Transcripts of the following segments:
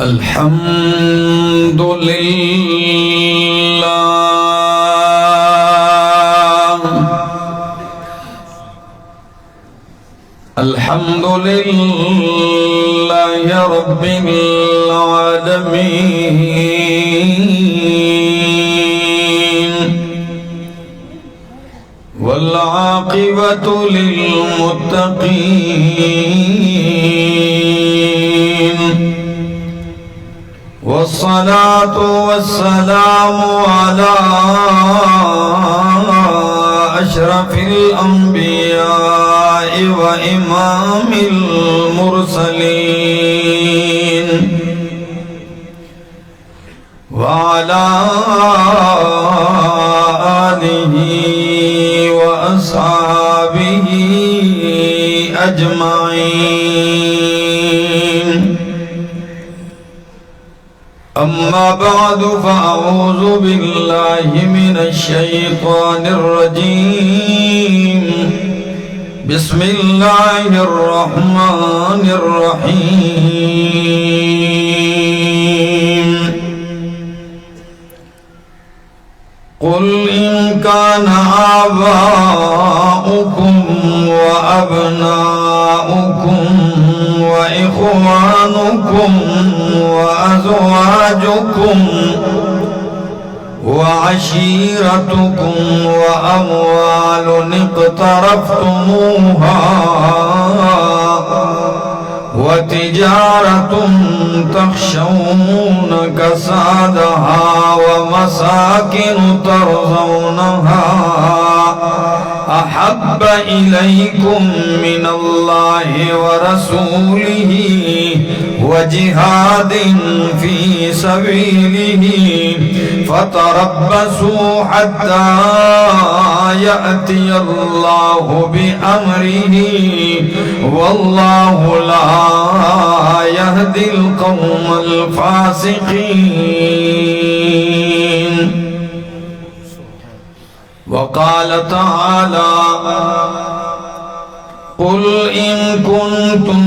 الحمد لله الحمد لله رب العالمين والعاقبة للمتقين والصلاة والسلام على أشرف الأنبياء وإمام المرسلين وعلى آله وأصحابه أجمعين. أما بعد فأعوذ بالله من الشيطان الرجيم. بسم الله الرحمن الرحيم. قل إن كان آباؤكم وأبناؤكم وإخوانكم وأزواجكم وعشيرتكم وأموال اقترفتموها وتجارة تخشون كسادها ومساكن ترضونها أحب إليكم من الله ورسوله وجهاد في سبيله فتربصوا حتى يأتي الله بأمره والله لا يهدي القوم الفاسقين. وقال تعالى قل إن كنتم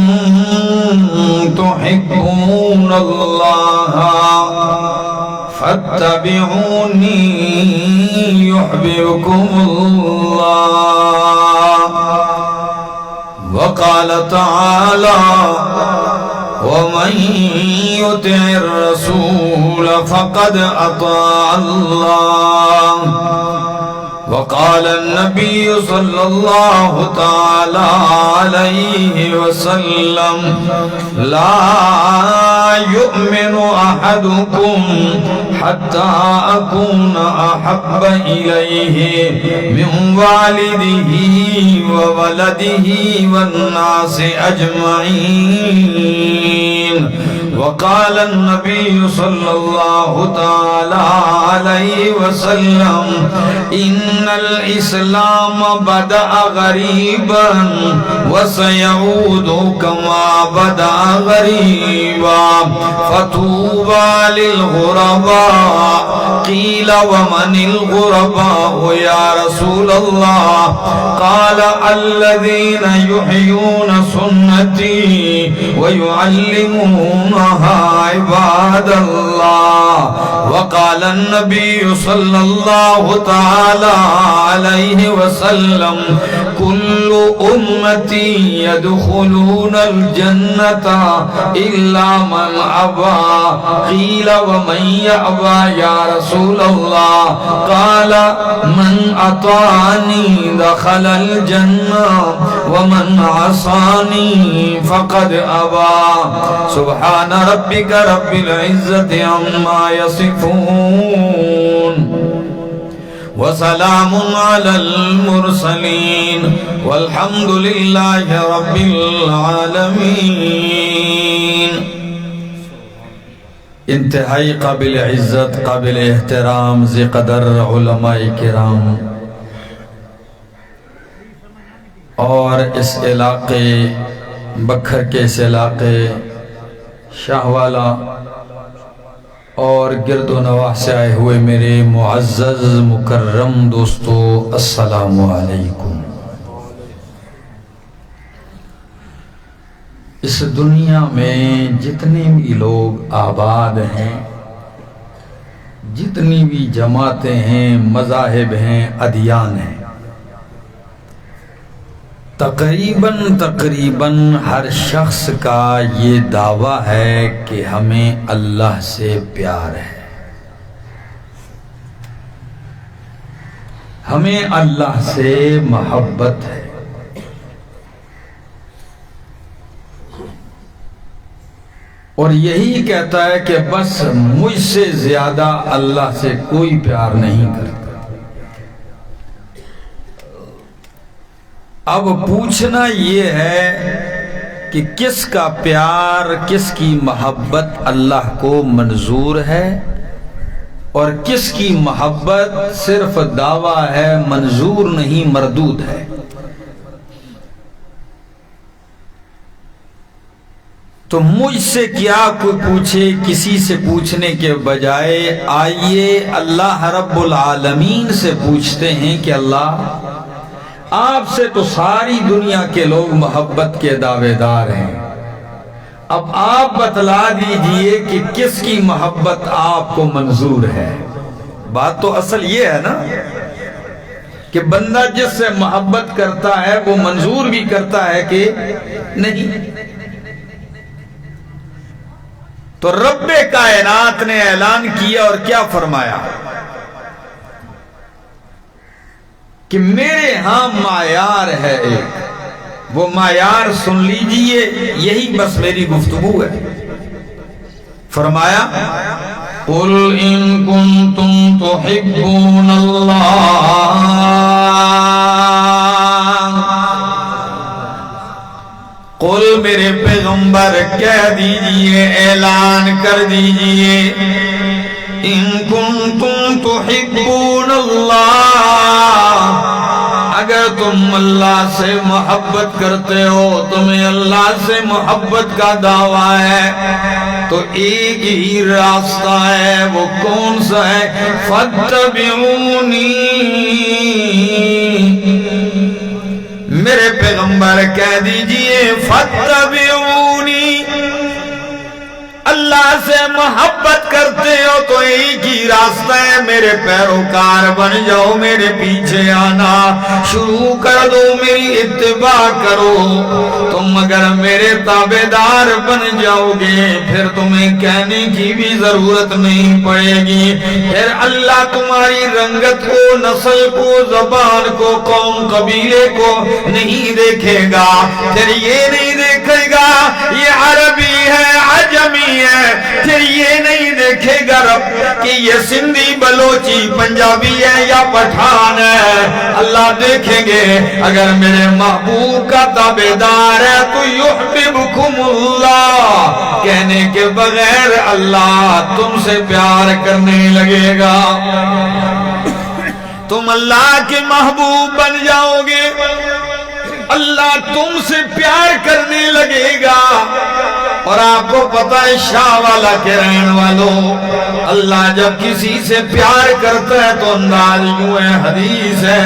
تحبون الله فاتبعوني يحببكم الله. وقال تعالى ومن يطع الرسول فقد أطاع الله. وقال النبي صلى الله تعالى عليه وسلم لا يؤمن أحدكم حتى أكون أحب إليه من والده وولده والناس أجمعين. وقال النبي صلى الله تعالى عليه وسلم إن الإسلام بدأ غريبا وسيعود كما بدأ غريبا فطوبى للغرباء. قيل ومن الغرباء يا رسول الله؟ قال الذين يحيون سنتي ويعلمونها عباد الله. وقال النبي صلى الله تعالى عليه وسلم كل أمتي يدخلون الجنة إلا من أبى. قيل ومن يأبى يا رسول الله؟ قال من أطاعني دخل الجنة ومن عصاني فقد أبى. سبحان ربك رب العزة عما يصفون وسلام على المرسلين والحمد لله رب العالمين. انتہائی قابل عزت، قابل احترام ذی قدر علماء کرام اور اس علاقے بکھر کے اس علاقے شاہوالا اور گرد و نواح سے آئے ہوئے میرے معزز مکرم دوستو، السلام علیکم۔ اس دنیا میں جتنے بھی لوگ آباد ہیں، جتنی بھی جماعتیں ہیں، مذاہب ہیں، ادیان ہیں، تقریباً ہر شخص کا یہ دعویٰ ہے کہ ہمیں اللہ سے پیار ہے، ہمیں اللہ سے محبت ہے۔ اور یہی کہتا ہے کہ بس مجھ سے زیادہ اللہ سے کوئی پیار نہیں کرتا۔ اب پوچھنا یہ ہے کہ کس کا پیار، کس کی محبت اللہ کو منظور ہے، اور کس کی محبت صرف دعویٰ ہے، منظور نہیں، مردود ہے۔ تو مجھ سے کیا کوئی پوچھے، کسی سے پوچھنے کے بجائے آئیے اللہ رب العالمین سے پوچھتے ہیں کہ اللہ، آپ سے تو ساری دنیا کے لوگ محبت کے دعوے دار ہیں، اب آپ بتلا دیجئے کہ کس کی محبت آپ کو منظور ہے۔ بات تو اصل یہ ہے نا کہ بندہ جس سے محبت کرتا ہے وہ منظور بھی کرتا ہے کہ نہیں۔ تو رب کائنات نے اعلان کیا اور کیا فرمایا کہ میرے ہاں معیار ہے ایک، وہ معیار سن لیجئے، یہی بس میری گفتگو ہے۔ فرمایا قُلْ إِن كُنتُمْ تُحِبُّونَ اللَّهَ، قل میرے پیغمبر کہہ دیجئے، اعلان کر دیجئے، ان کنتم تحبون اللہ، اگر تم اللہ سے محبت کرتے ہو، تمہیں اللہ سے محبت کا دعویٰ ہے، تو ایک ہی راستہ ہے، وہ کون سا ہے؟ فاتبعونی، میرے پیغمبر کہہ دیجئے فاتبعونی، اللہ سے محبت کرتے ہو تو ایک ہی راستہ ہے، میرے پیروکار بن جاؤ، میرے پیچھے آنا شروع کر دو، میری اتباع کرو۔ تم اگر میرے تابعدار بن جاؤ گے پھر تمہیں کہنے کی بھی ضرورت نہیں پڑے گی، پھر اللہ تمہاری رنگت کو، نسل کو، زبان کو، قوم قبیلے کو نہیں دیکھے گا، پھر یہ نہیں دیکھے گا یہ عربی ہے، عجمی ہے، پھر یہ نہیں دیکھے گا رب کہ یہ سندھی، بلوچی، پنجابی ہے یا پٹھان ہے، اللہ دیکھیں گے اگر میرے محبوب کا تابعدار ہے تو یحببکم اللہ، کہنے کے بغیر اللہ تم سے پیار کرنے لگے گا، تم اللہ کے محبوب بن جاؤ گے، اللہ تم سے پیار کرنے لگے گا۔ اور آپ کو پتہ ہے شاہوالا کے رہن والوں، اللہ جب کسی سے پیار کرتا ہے تو انداز یوں ہے، حدیث ہے،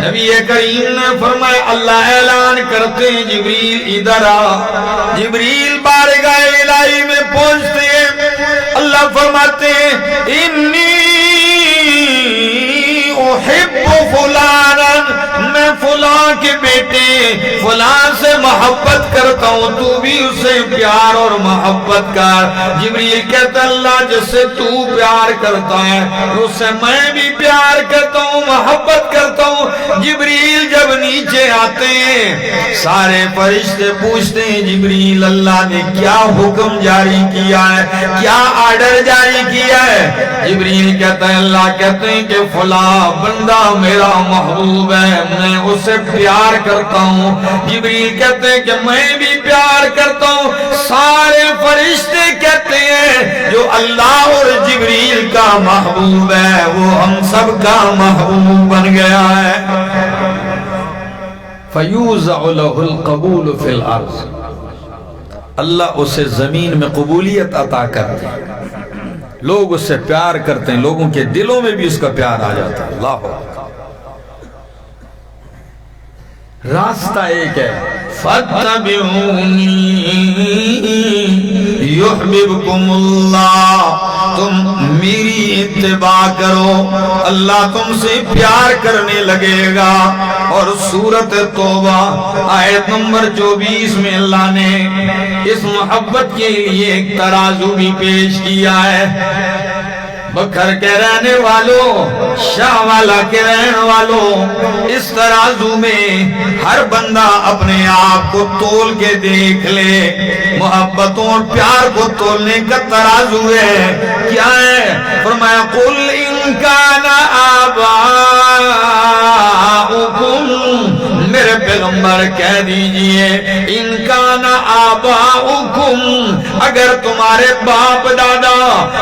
نبی کریم نے فرمایا اللہ اعلان کرتے ہیں جبریل ادھر آ، جبریل بارگاہ الہی میں پہنچتے ہیں، اللہ فرماتے ہیں انی احب فلانا، میں فلاں کے بیٹے فلاں سے محبت کرتا ہوں، تو بھی اسے پیار اور محبت کر۔ جبریل کہتا اللہ جس سے تو پیار کرتا ہے اس سے میں بھی پیار کرتا ہوں، محبت کرتا ہوں۔ جبریل جب نیچے آتے ہیں سارے فرشتے پوچھتے ہیں جبریل اللہ نے کیا حکم جاری کیا ہے، کیا آرڈر جاری کیا ہے؟ جبریل کہتا ہے اللہ کہتے ہیں کہ فلاں بندہ میرا محبوب ہے، میں اسے پیار کرتا ہوں۔ جبریل کہتے ہیں کہ میں میں بھی پیار کرتا ہوں. سارے فرشتے کہتے ہیں جو اللہ اور جبریل کا محبوب ہے وہ ہم سب کا محبوب بن گیا ہے. فَيُوزَعُ لَهُ الْقَبُولُ فِي الْأَرْضِ, اللہ اسے زمین میں قبولیت عطا کرتے ہیں. لوگ اس سے پیار کرتے ہیں, لوگوں کے دلوں میں بھی اس کا پیار آ جاتا ہے. اللہ اکبر. راستہ ایک ہے, فَاتَّبِعُونِي يُحْبِبْكُمُ اللَّهُ, تم میری اتباع کرو اللہ تم سے پیار کرنے لگے گا. اور سورۃ توبہ آیت نمبر 24 میں اللہ نے اس محبت کے لیے ایک ترازو بھی پیش کیا ہے. بکھر کے رہنے والوں, شاہ والا کے رہنے والوں, اس ترازو میں ہر بندہ اپنے آپ کو تول کے دیکھ لے. محبتوں اور پیار کو تولنے کا ترازو ہے. کیا ہے؟ فرمایا قُلْ إِن كَانَ آباؤكم, میرے پیغمبر کہہ دیجئے ان کان آباؤکم, اگر تمہارے باپ دادا,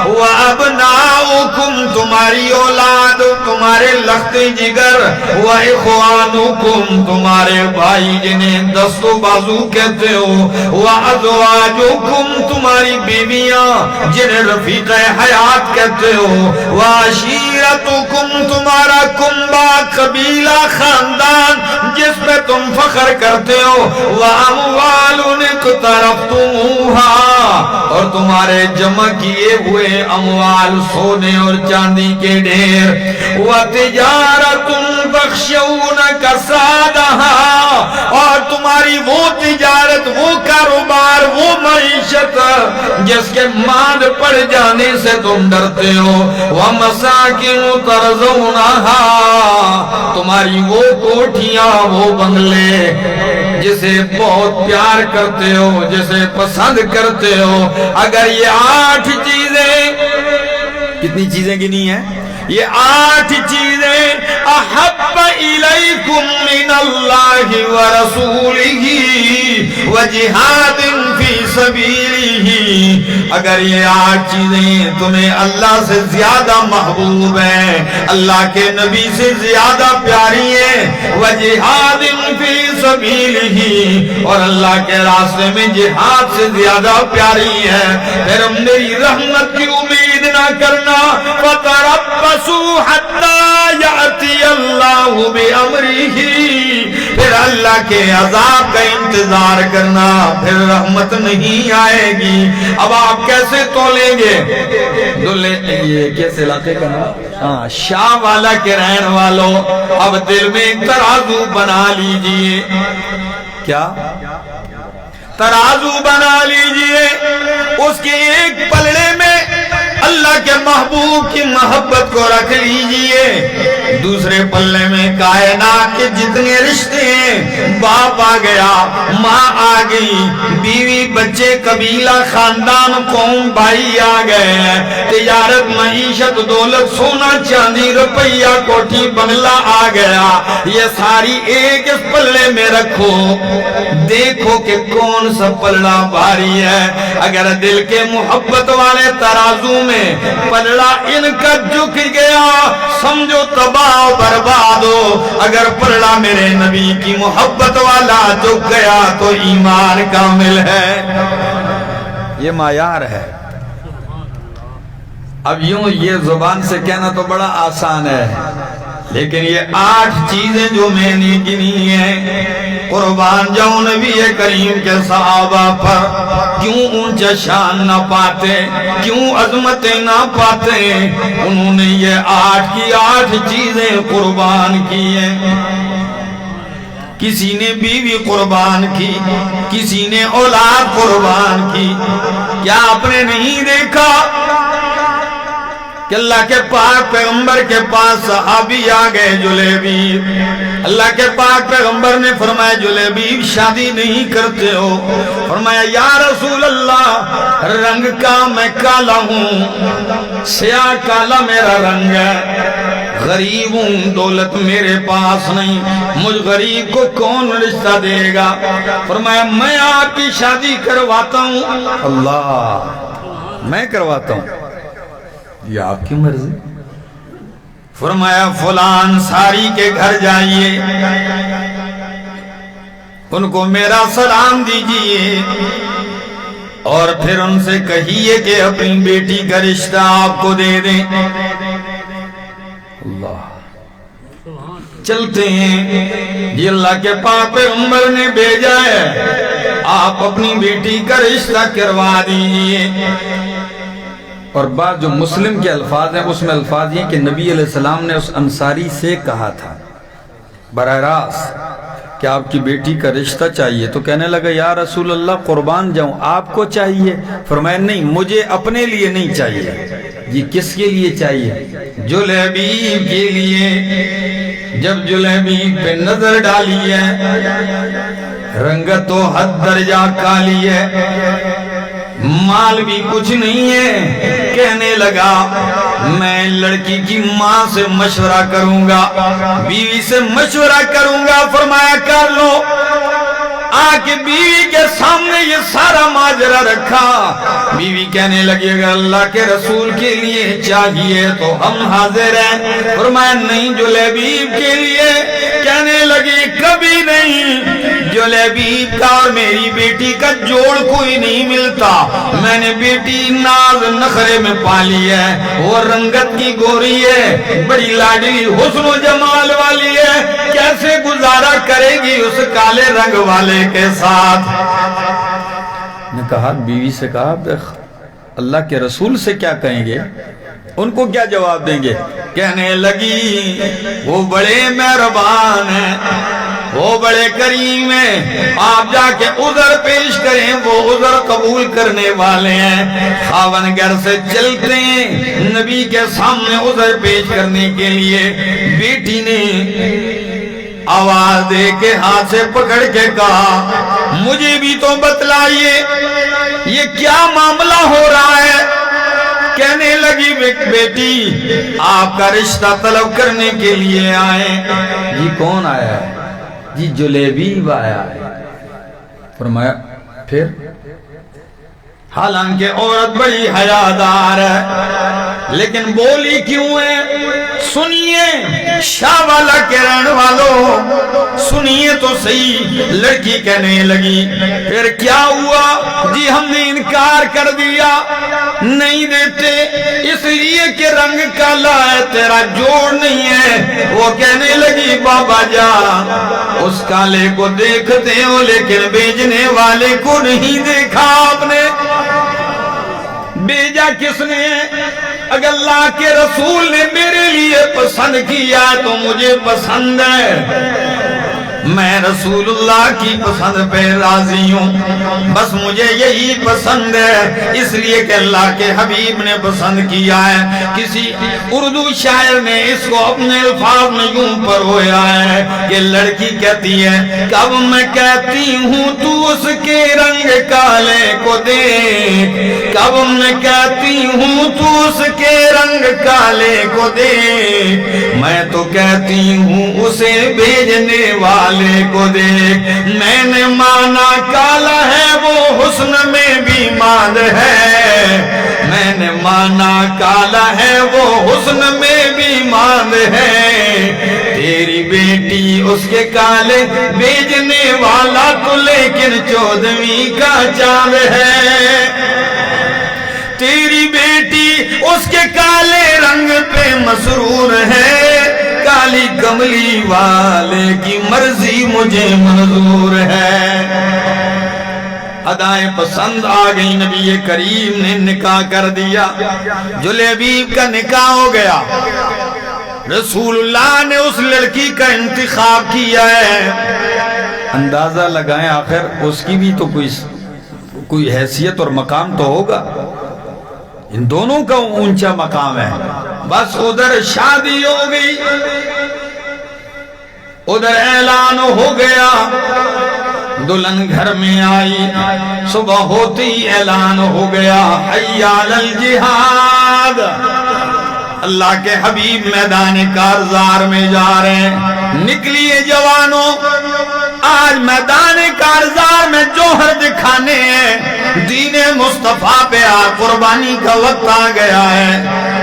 وابناؤکم, تمہاری اولاد, تمہارے لخت جگر, واخوانکم, تمہارے بھائی جنہیں دست و بازو کہتے ہو, وازواجکم, تمہاری بیویاں جنہیں رفیق حیات کہتے ہو, وعشیرتکم, تمہارا کنبہ قبیلہ خاندان جس پہ تم فخر کرتے ہو, وَأَمْوَالٌ اقْتَرَفْتُمُوهَا, اور تمہارے جمع کیے ہوئے اموال سونے اور چاندی کے ڈھیر, وَتِجَارَةٌ تَخْشَوْنَ كَسَادَهَا, اور تمہاری وہ تجارت, وہ کاروبار, وہ معیشت جس کے ماند پڑ جانے سے تم ڈرتے ہو, وَمَسَاكِنُ تَرْضَوْنَهَا, تمہاری وہ کوٹھیاں, وہ بنگلے جسے بہت پیار کرتے ہو, جسے پسند کرتے ہو. اگر یہ 8 چیزیں, کتنی چیزیں گنی ہیں, یہ 8 چیزیں احب الیکم من اللہ ورسولہ وجہاد فی سبیلہ, اگر یہ 8 چیزیں تمہیں اللہ سے زیادہ محبوب ہیں, اللہ کے نبی سے زیادہ پیاری ہیں, وجہاد فی سبیلہ, اور اللہ کے راستے میں جہاد سے زیادہ پیاری ہے, پھر میری رحمت کی امید نہ کرنا. فتربصوا حتی یأتی اللہ بأمرہ, پھر اللہ کے عذاب کا انتظار کرنا, پھر رحمت نہیں آئے گی. اب آپ کیسے تولیں گے؟ یہ کیسے علاقے کا نام, شاہ والا کے رہن والوں, اب دل میں ایک ترازو بنا لیجئے. کیا ترازو بنا لیجئے, اس کے ایک پلڑے میں اللہ کے محبوب کی محبت کو رکھ لیجئے, دوسرے پلے میں کائنات کے جتنے رشتے ہیں, باپ آ گیا, ماں آ گئی, بیوی بچے, قبیلہ خاندان قوم بھائی آ گئے ہیں, تجارت معیشت دولت سونا چاندی روپیہ کوٹھی بنگلہ آ گیا, یہ ساری ایک اس پلے میں رکھو, دیکھو کہ کون سا پلڑا بھاری ہے. اگر دل کے محبت والے ترازو میں پلڑا ان کا جھک گیا, سمجھو تباہ برباد ہو. اگر پلڑا میرے نبی کی محبت والا جھک گیا تو ایمان کامل ہے. یہ معیار ہے. اب یوں یہ زبان سے کہنا تو بڑا آسان ہے, لیکن یہ 8 چیزیں جو میں نے گنی ہیں, قربان جاؤں نبی کریم کے صحابہ پر کیوں اونچا شان نہ پاتے, کیوں عظمتیں نہ پاتے, انہوں نے یہ 8 کی 8 چیزیں قربان کی ہیں. کسی نے بیوی قربان کی, کسی نے اولاد قربان کی. کیا آپ نے نہیں دیکھا کہ اللہ کے پاک پیغمبر کے پاس صحابی آ گئے جلیبیب, اللہ کے پاک پیغمبر نے فرمایا جلیبیب شادی نہیں کرتے ہو؟ فرمایا یا رسول اللہ رنگ کا میں کالا ہوں, سیاہ کالا میرا رنگ ہے. غریب ہوں، دولت میرے پاس نہیں، مجھ غریب کو کون رشتہ دے گا؟ فرمایا میں آپ کی شادی کرواتا ہوں۔ اللہ، میں کرواتا ہوں، یہ آپ کی مرضی۔ فرمایا فلان ساری کے گھر جائیے، ان کو میرا سلام دیجئے، اور پھر ان سے کہیے کہ اپنی بیٹی کا رشتہ آپ کو دے دیں۔ اللہ، چلتے ہیں، یہ اللہ کے پاک پیغمبر نے بھیجا ہے، آپ اپنی بیٹی کا رشتہ کروا دیجئے۔ اور بعض جو مسلم کے الفاظ ہیں اس میں الفاظ یہ کہ نبی علیہ السلام نے اس انصاری سے کہا تھا براہ راست کہ آپ کی بیٹی کا رشتہ چاہیے، تو کہنے لگا یا رسول اللہ قربان جاؤں، آپ کو چاہیے؟ فرمایا نہیں، مجھے اپنے لیے نہیں چاہیے۔ جی کس کے لیے چاہیے؟ جلیبیب کے لیے۔ جب جلیبیب پہ نظر ڈالی ہے، رنگت و حد درجہ کالی ہے، مال بھی کچھ نہیں ہے، کہنے لگا میں لڑکی کی ماں سے مشورہ کروں گا، بیوی سے مشورہ کروں گا۔ فرمایا کر لو۔ آ کے بیوی کے سامنے یہ سارا ماجرا رکھا۔ بیوی کہنے لگی اگر اللہ کے رسول کے لیے چاہیے تو ہم حاضر ہیں۔ فرمایا نہیں، جلیبیب کے لیے۔ کہنے لگی کبھی نہیں، جلیبیب کا اور میری بیٹی کا جوڑ کوئی نہیں ملتا، میں نے بیٹی ناز نخرے میں پالی ہے، وہ رنگت کی گوری ہے، بڑی لاڈلی حسن و جمال والی ہے، کیسے گزارا کرے گی اس کالے رنگ والے کے ساتھ؟ نے کہا بیوی سے کہا اللہ کے رسول سے کیا کہیں گے، ان کو کیا جواب دیں گے؟ کہنے لگی وہ بڑے مہربان ہیں، وہ بڑے کریم ہیں، آپ جا کے عذر پیش کریں، وہ عذر قبول کرنے والے ہیں۔ خاون گھر سے چلتے ہیں نبی کے سامنے عذر پیش کرنے کے لیے۔ بیٹی نے آواز دے کے ہاتھ سے پکڑ کے کہا مجھے بھی تو بتلائیے یہ کیا معاملہ ہو رہا ہے؟ کہنے لگی بیٹی آپ کا رشتہ طلب کرنے کے لیے آئے۔ جی کون آیا ہے؟ جی جلیبیب آیا ہے۔ فرمایا پھر؟ حالانکہ عورت بڑی حیادار ہے لیکن بولی کیوں ہے؟ سنیے شاہ والا کے رہنے والوں، سنیے تو صحیح۔ لڑکی کہنے لگی پھر کیا ہوا؟ جی ہم نے انکار کر دیا، نہیں دیتے اس لیے کہ رنگ کالا ہے، تیرا جوڑ نہیں ہے۔ وہ کہنے لگی بابا جان اس کالے کو دیکھتے ہو لیکن بیچنے والے کو نہیں دیکھا آپ نے، بیجا کس نے؟ اگر اللہ کے رسول نے میرے لیے پسند کیا تو مجھے پسند ہے، میں رسول اللہ کی پسند پہ راضی ہوں، بس مجھے یہی پسند ہے، اس لیے کہ اللہ کے حبیب نے پسند کیا ہے۔ کسی اردو شاعر نے اس کو اپنے الفاظ میں یوں پرویا ہے کہ لڑکی کہتی ہے کب میں کہتی ہوں تو اس کے رنگ کالے کو دیکھ، کب میں کہتی ہوں تو اس کے رنگ کالے کو دیکھ، میں تو کہتی ہوں اسے بھیجنے والے کو دیکھ، میں نے مانا کالا ہے وہ حسن میں بھی ماند ہے، میں نے مانا کالا ہے وہ حسن میں بھی ماند ہے، تیری بیٹی اس کے کالے بیچنے والا تو لیکن 14ویں کا چاند ہے، تیری بیٹی اس کے کالے رنگ پہ مسرور ہے، کالی کملی والے کی مرضی مجھے منظور ہے۔ ادائیں پسند آ گئی، نبی کریم نے نکاح کر دیا، جلیبیب کا نکاح ہو گیا، رسول اللہ نے اس لڑکی کا انتخاب کیا ہے۔ اندازہ لگائیں آخر اس کی بھی تو کوئی حیثیت اور مقام تو ہوگا، ان دونوں کا اونچا مقام ہے۔ بس ادھر شادی ہو گئی، ادھر اعلان ہو گیا، دلہن گھر میں آئی، صبح ہوتے ہی اعلان ہو گیا حی علی الجہاد، اللہ کے حبیب میدان کارزار میں جا رہے ہیں۔ نکلیے جوانوں، آج میدان کارزار میں جوہر دکھانے ہیں، دین مصطفیٰ پہ قربانی کا وقت آ گیا ہے۔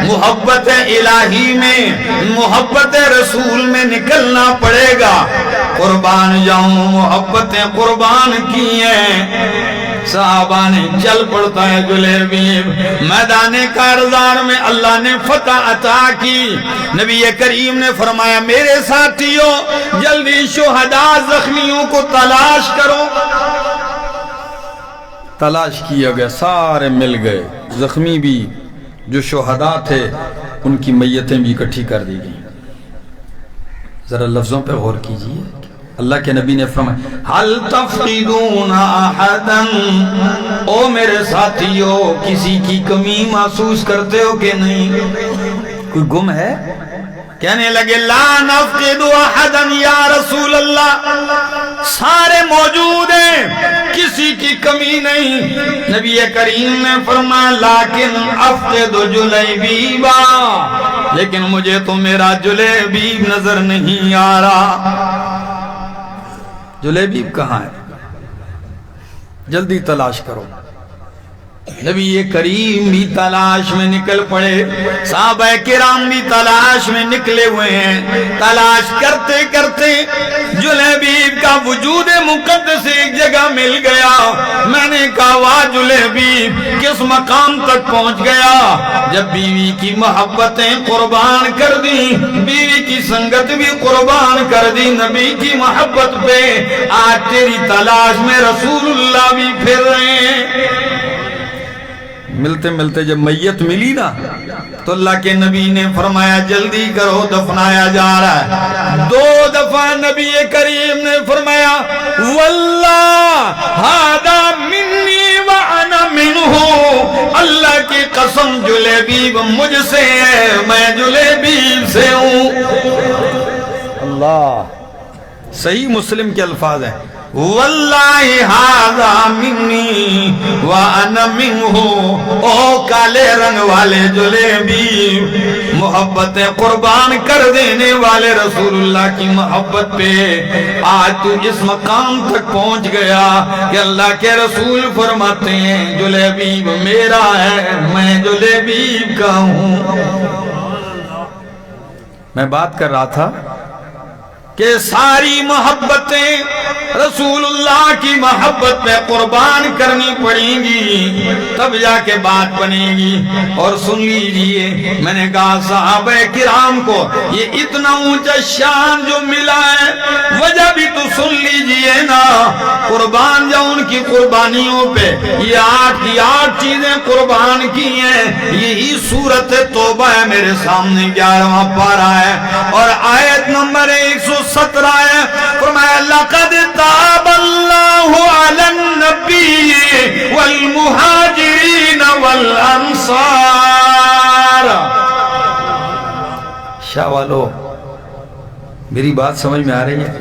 محبت الہی میں، محبت رسول میں نکلنا پڑے گا۔ قربان جاؤں، محبتیں قربان کی ہیں۔ صحابہ نے چل پڑتا ہے جلیبیب، میدان کارزار میں اللہ نے فتح عطا کی۔ نبی کریم نے فرمایا میرے ساتھیوں جلدی شہداء زخمیوں کو تلاش کرو۔ تلاش کیا گیا، سارے مل گئے، زخمی بھی جو شہداء تھے ان کی میتیں بھی اکٹھی کر دی گئیں۔ ذرا لفظوں پہ غور کیجئے، اللہ کے نبی نے فرمایا حل تفقدون احدا، او میرے ساتھیو کسی کی کمی محسوس کرتے ہو کہ نہیں؟ کوئی گم ہے؟ کہنے لگے لا نفقد احدا یا رسول اللہ، سارے موجود ہیں، کسی کی کمی نہیں۔ نبی کریم نے فرمایا لیکن افقد جلیبیبا، لیکن مجھے تو میرا جلیبیب نظر نہیں آ رہا۔ جلیبیب کہاں ہے؟ جلدی تلاش کرو۔ نبی کریم بھی تلاش میں نکل پڑے، صحابہ کرام بھی تلاش میں نکلے ہوئے ہیں۔ تلاش کرتے کرتے جلیبیب کا وجود مقدس ایک جگہ مل گیا۔ میں نے کہا واہ جلیبیب کس مقام تک پہنچ گیا؟ جب بیوی کی محبتیں قربان کر دی، بیوی کی سنگت بھی قربان کر دی نبی کی محبت پہ، آج تیری تلاش میں رسول اللہ بھی پھر رہے ہیں۔ ملتے ملتے جب میت ملی نا تو اللہ کے نبی نے فرمایا جلدی کرو دفنایا جا رہا ہے۔ 2 دفعہ نبی کریم نے فرمایا واللہ ہذا منی وانا منہ، اللہ کی قسم جلیبیب مجھ سے ہے، میں جلیبیب سے ہوں۔ اللہ، صحیح مسلم کے الفاظ ہیں واللہ ھذا منی وانا منہ، او کالے رنگ والے جلیبی، محبتیں قربان کر دینے والے رسول اللہ کی محبت پہ آج تو اس مقام تک پہنچ گیا کہ اللہ کے رسول فرماتے ہیں جلیبیب میرا ہے، میں جلیبیب کا ہوں۔ میں بات کر رہا تھا کہ ساری محبتیں رسول اللہ کی محبت پہ قربان کرنی پڑیں گی، تب جا کے بات بنے گی۔ اور سن لیجئے، میں نے کہا صحابہ کرام کو یہ اتنا اونچا شان جو ملا ہے، وجہ بھی تو سن لیجئے نا۔ قربان جا ان کی قربانیوں پہ یہ 8 کی 8 چیزیں قربان کی ہیں۔ یہی سورت توبہ ہے، میرے سامنے 11واں پارہ ہے اور آیت نمبر 117 ہے۔ فرمایا لقد تاب اللہ علی النبی والمہاجرین والانصار۔ شاہ والو میری بات سمجھ میں آ رہی ہے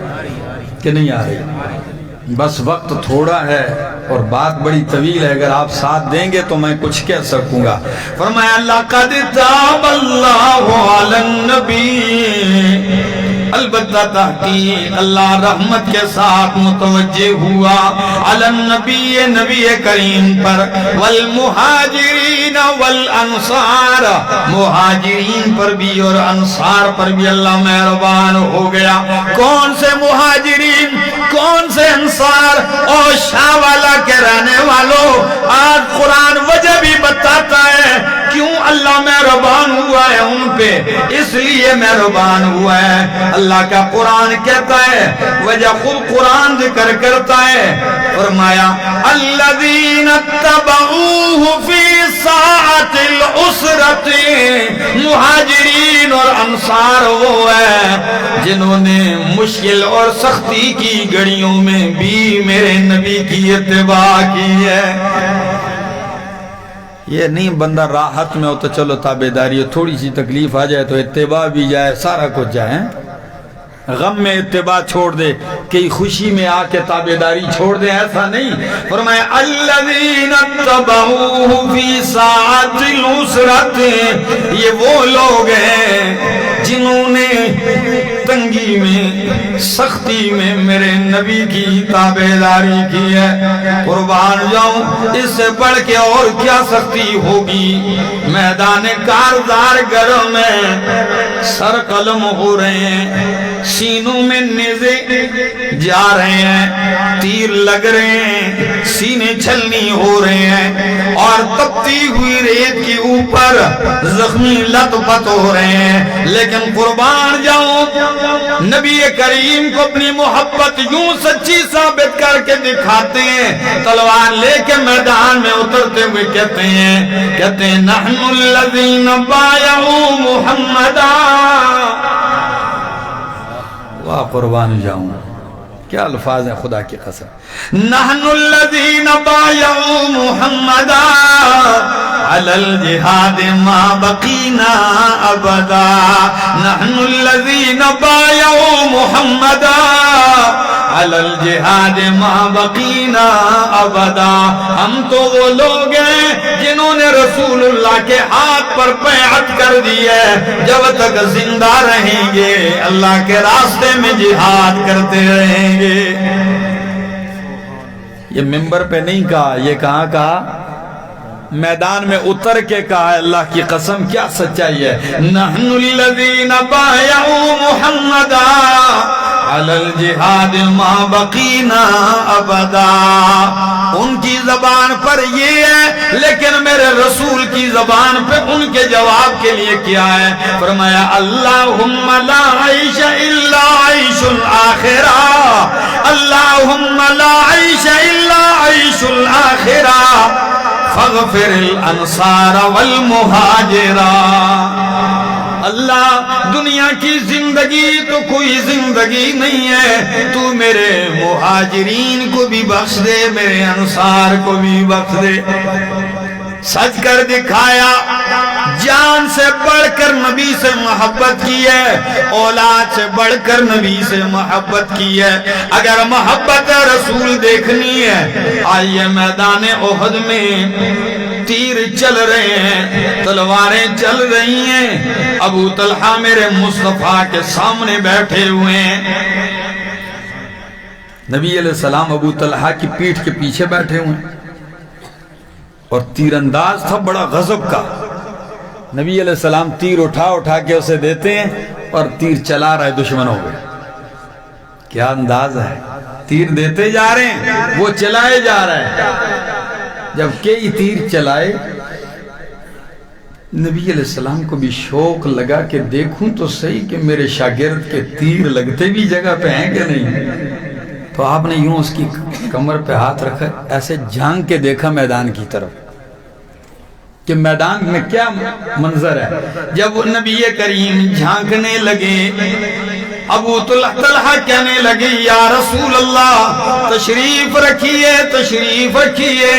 کہ نہیں آ رہی؟ بس وقت تھوڑا ہے اور بات بڑی طویل ہے، اگر آپ ساتھ دیں گے تو میں کچھ کہہ سکوں گا۔ فرمایا لقد تاب اللہ علی النبی، البتہ تحقیق اللہ رحمت کے ساتھ متوجہ ہوا علی النبی، نبی کریم پر، والمہاجرین والانصار، مہاجرین پر بھی اور انصار پر بھی اللہ مہربان ہو گیا۔ کون سے مہاجرین، کون سے انصار؟ اور شاہ والا کے رہنے والوں، آج قرآن وجہ بھی بتاتا ہے کیوں اللہ مہربان ہوا ہے ان پہ، اس لیے مہربان ہوا ہے۔ اللہ کا قرآن کہتا ہے، وجہ خود قرآن ذکر کرتا ہے، فرمایا الذین اتبعوہ فی ساعۃ العسرۃ، مہاجرین اور انصار وہ ہیں جنہوں نے مشکل اور سختی کی گھڑیوں میں بھی میرے نبی کی اتباع کی ہے۔ یہ نہیں بندہ راحت میں ہو تو چلو تابعداری، تھوڑی سی تکلیف آ جائے تو اتباع بھی جائے، سارا کچھ جائے۔ غم میں اتباع چھوڑ دے کہ خوشی میں آ کے تابعداری چھوڑ دے، ایسا نہیں۔ فرمایا الذین اتبعوہ فی ساعۃ العسرۃ، یہ وہ لوگ ہیں جنہوں نے تنگی میں سختی میں میرے نبی کی تابعداری کی ہے۔ قربان جاؤں، اس سے بڑھ کے اور کیا سختی ہوگی؟ میدان کارزار گرم میں سر قلم ہو رہے ہیں، سینوں میں نیزے جا رہے ہیں، تیر لگ رہے ہیں، سینے چھلنی ہو رہے ہیں، اور تپتی ہوئی ریت کے اوپر زخمی لت پت ہو رہے ہیں، لیکن قربان جاؤں نبی کریم کو اپنی محبت یوں سچی ثابت کر کے دکھاتے ہیں، تلوار لے کے میدان میں اترتے ہوئے کہتے ہیں نحن الذین بایعوا محمدا۔ واہ قربان جاؤں، کیا الفاظ ہیں خدا کی قسم۔ نحن الذین بایعوا محمدا علی الجہاد ما بقینا ابدا، نحن الذین بایعوا محمدا علی الجہاد ما بقینا ابدا، ہم تو وہ لوگ ہیں جنہوں نے رسول اللہ کے ہاتھ پر بیعت کر دی ہے، جب تک زندہ رہیں گے اللہ کے راستے میں جہاد کرتے رہیں گے۔ یہ ممبر پہ نہیں کہا، یہ کہاں کہا؟ میدان میں اتر کے کہا ہے۔ اللہ کی قسم کیا سچائی ہے۔ نحن الذین بایعوا محمدا علی الجہاد ما بقینا ابدا، ان کی زبان پر یہ ہے، لیکن میرے رسول کی زبان پہ ان کے جواب کے لیے کیا ہے؟ فرمایا اللہم لا عیش الا عیش الاخرہ، اللہم لا عیش الا عیش الاخرہ فاغفر الانصار والمہاجرہ۔ اللہ دنیا کی زندگی تو کوئی زندگی نہیں ہے، تو میرے مہاجرین کو بھی بخش دے، میرے انصار کو بھی بخش دے۔ سچ کر دکھایا، جان سے بڑھ کر نبی سے محبت کی ہے، اولاد سے بڑھ کر نبی سے محبت کی ہے۔ اگر محبت رسول دیکھنی ہے، آئیے میدان احد میں تیر چل رہے ہیں، تلواریں چل رہی ہیں، ابو طلحہ میرے مصطفیٰ کے سامنے بیٹھے ہوئے ہیں۔ نبی علیہ السلام ابو طلحہ کی پیٹھ کے پیچھے بیٹھے ہوئے ہیں، اور تیر انداز تھا بڑا غضب کا۔ نبی علیہ السلام تیر اٹھا کے اسے دیتے ہیں، اور تیر چلا رہا ہے دشمنوں پہ۔ کیا انداز ہے، تیر دیتے جا رہے ہیں، وہ چلائے جا رہے ہیں۔ جب کئی تیر چلائے، نبی علیہ السلام کو بھی شوق لگا کہ دیکھوں تو صحیح کہ میرے شاگرد کے تیر لگتے بھی جگہ پہ ہیں کہ نہیں۔ تو آپ نے یوں اس کی کمر پہ ہاتھ رکھا، ایسے جھانک کے دیکھا میدان کی طرف کہ میدان میں کیا منظر ہے۔ جب نبی کریم جھانکنے لگے، ابو طلحہ کہنے لگے یا رسول اللہ تشریف رکھیے، تشریف رکھیے،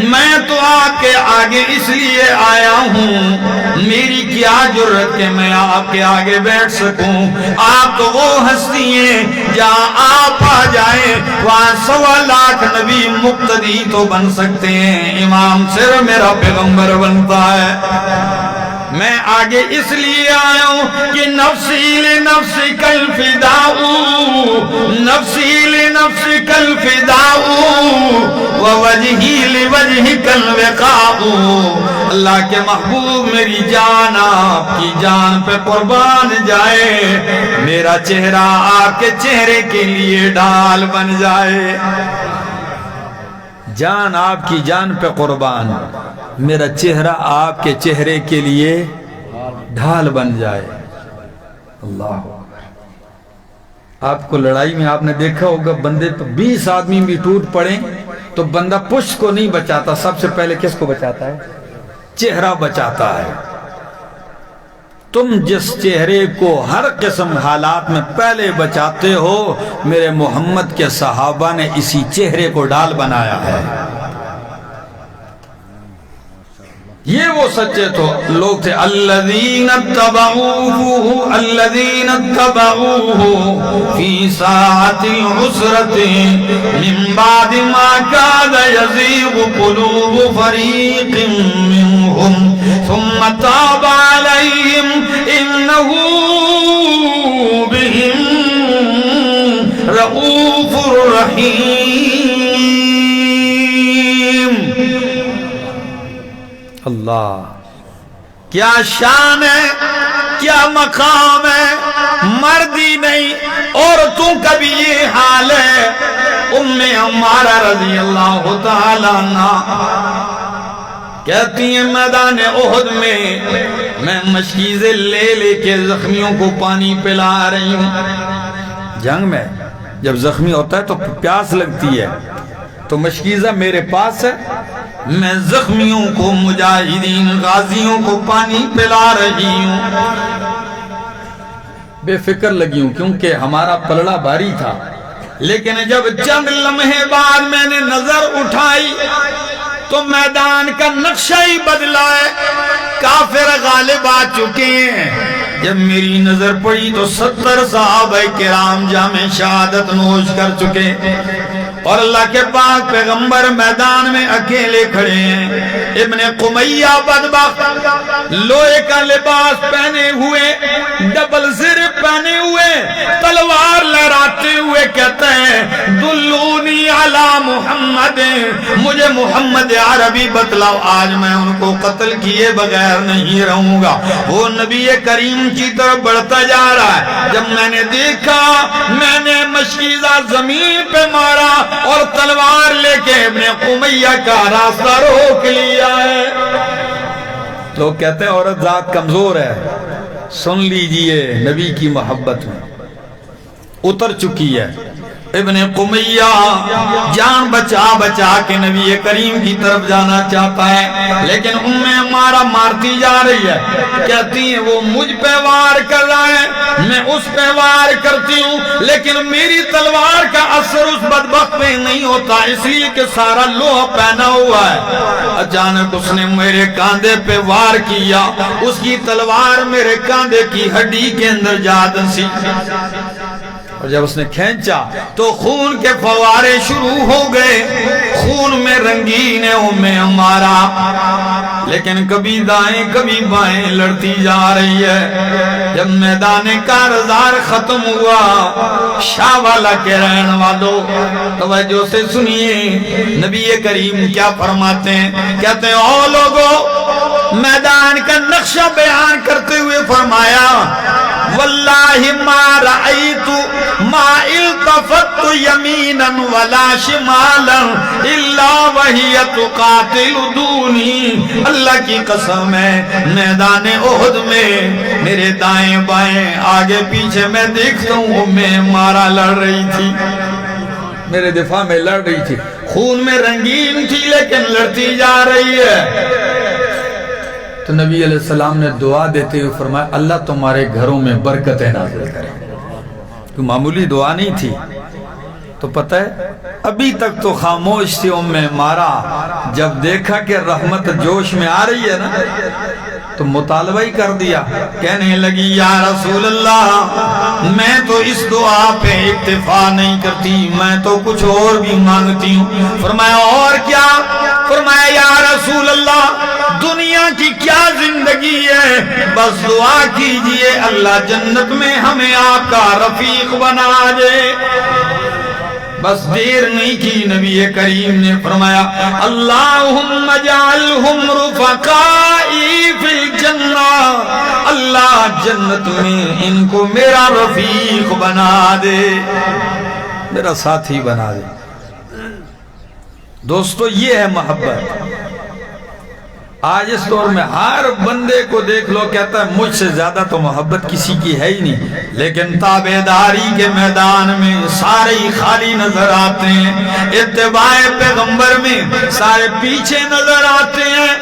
میں تو آپ کے آگے اس لیے آیا ہوں، میری کیا جرت کہ میں آپ کے آگے بیٹھ سکوں؟ آپ تو وہ ہستی ہیں جہاں آپ آ جائیں وہاں 1.25 لاکھ نبی مقتدی تو بن سکتے ہیں، امام صرف میرا پیغمبر بنتا ہے۔ میں آگے اس لیے آیا ہوں کہ نفسی لنفسی کل فداؤ، نفسی لنفسی کل فداؤ، ووجہی لوجہی کل وقاؤ۔ اللہ کے محبوب میری جان آپ کی جان پہ قربان جائے، میرا چہرہ آپ کے چہرے کے لیے ڈھال بن جائے۔ جان آپ کی جان پہ قربان، میرا چہرہ آپ کے چہرے کے لیے ڈھال بن جائے۔ اللہ آپ کو لڑائی میں آپ نے دیکھا ہوگا، بندے پہ 20 آدمی بھی ٹوٹ پڑیں تو بندہ پشت کو نہیں بچاتا، سب سے پہلے کس کو بچاتا ہے؟ چہرہ بچاتا ہے۔ تم جس چہرے کو ہر قسم حالات میں پہلے بچاتے ہو، میرے محمد کے صحابہ نے اسی چہرے کو ڈال بنایا ہے۔ یہ وہ سچے تو لوگ تھے الذین اتبعوه فی ساعت العسرۃ من بعد ما کاد یزیغ قلوب فریق منهم ثم تاب علیہم انہ بہم رؤوف رحیم۔ اللہ کیا شان ہے، کیا مقام ہے، مردی نہیں عورتوں کا بھی یہ حال ہے۔ ام عمارہ رضی اللہ تعالیٰ عنہ کہتی ہیں میدان احد میں میں مشکیزیں لے لے کے زخمیوں کو پانی پلا رہی ہوں۔ جنگ میں جب زخمی ہوتا ہے تو پیاس لگتی ہے، تو مشکیزہ میرے پاس ہے، میں زخمیوں کو مجاہدین غازیوں کو پانی پلا رہی ہوں۔ بے فکر لگی ہوں کیونکہ ہمارا پلڑا بھاری تھا، لیکن جب چند لمحے بعد میں نے نظر اٹھائی تو میدان کا نقشہ ہی بدلا ہے، کافر غالب آ چکے ہیں۔ جب میری نظر پڑی تو 70 صحابہ کرام جام شہادت نوش کر چکے اور اللہ کے پاک پیغمبر میدان میں اکیلے کھڑے ہیں۔ ابن قمیہ بدبخت لوہے کا لباس پہنے ہوئے، ڈبل زر پہنے ہوئے، تلوار لہراتے ہوئے کہتے ہیں دلونی علی محمد، مجھے محمد عربی بتلاؤ، آج میں ان کو قتل کیے بغیر نہیں رہوں گا۔ وہ نبی کریم کی طرف بڑھتا جا رہا ہے۔ جب میں نے دیکھا میں نے مشکیزہ زمین پہ مارا اور تلوار لے کے ابن قمیہ کا راستہ روک لیا ہے۔ لوگ کہتے ہیں عورت ذات کمزور ہے، سن لیجئے نبی کی محبت میں اتر چکی ہے۔ ابن قمیہ جان بچا بچا کے نبی کریم کی طرف جانا چاہتا ہے، لیکن ام عمارہ مارتی جا رہی ہے، کہتی ہیں وہ مجھ پہ وار کر رہا ہے، میں اس پہ وار کرتی ہوں، لیکن میری تلوار کا اثر اس بدبخت پہ نہیں ہوتا، اس لیے کہ سارا لوہا پہنا ہوا ہے۔ اچانک اس نے میرے کاندھے پہ وار کیا، اس کی تلوار میرے کاندھے کی ہڈی کے اندر جا دھنسی، اور جب اس نے کھینچا تو خون کے فوارے شروع ہو گئے۔ خون میں رنگین ہے ام عمارہ، لیکن کبھی دائیں کبھی بائیں لڑتی جا رہی ہے۔ جب میدان کارزار ختم ہوا، شاہ والا کے رہن والوں توجہ سے سنیے نبی کریم کیا فرماتے ہیں، کہتے ہیں او لوگو، میدان کا نقشہ بیان کرتے ہوئے فرمایا واللہ ما رأیت ما التفت یمینا ولا شمالا الا وہی تقاتل دونی۔ اللہ کی قسم ہے میدان احد میں میرے دائیں بائیں آگے پیچھے میں دیکھتا ہوں میں مارا لڑ رہی تھی، میرے دفاع میں لڑ رہی تھی، خون میں رنگین تھی لیکن لڑتی جا رہی ہے۔ تو نبی علیہ السلام نے دعا دیتے ہوئے فرمایا اللہ تمہارے گھروں میں برکتیں نازل کرے۔ تو معمولی دعا نہیں تھی، تو پتہ ہے ابھی تک تو خاموش تھی ام عمارہ، جب دیکھا کہ رحمت جوش میں آ رہی ہے نا تو مطالبہ ہی کر دیا، کہنے لگی یا رسول اللہ میں تو اس دعا پہ اکتفا نہیں کرتی، میں تو کچھ اور بھی مانگتی ہوں۔ فرمایا اور کیا؟ فرمایا یا رسول اللہ دنیا کی کیا زندگی ہے، بس دعا کیجئے اللہ جنت میں ہمیں آپ کا رفیق بنا دے۔ بس دیر نہیں کی، نبی کریم نے فرمایا اللہم اجعلہم رفقائی فی الجنہ، اللہ جنت میں ان کو میرا رفیق بنا دے، میرا ساتھی بنا دے۔ دوستو یہ ہے محبت۔ آج اس دور میں ہر بندے کو دیکھ لو کہتا ہے مجھ سے زیادہ تو محبت کسی کی ہے ہی نہیں، لیکن تابعداری کے میدان میں سارے ہی خالی نظر آتے ہیں، اتباع پیغمبر میں سارے پیچھے نظر آتے ہیں،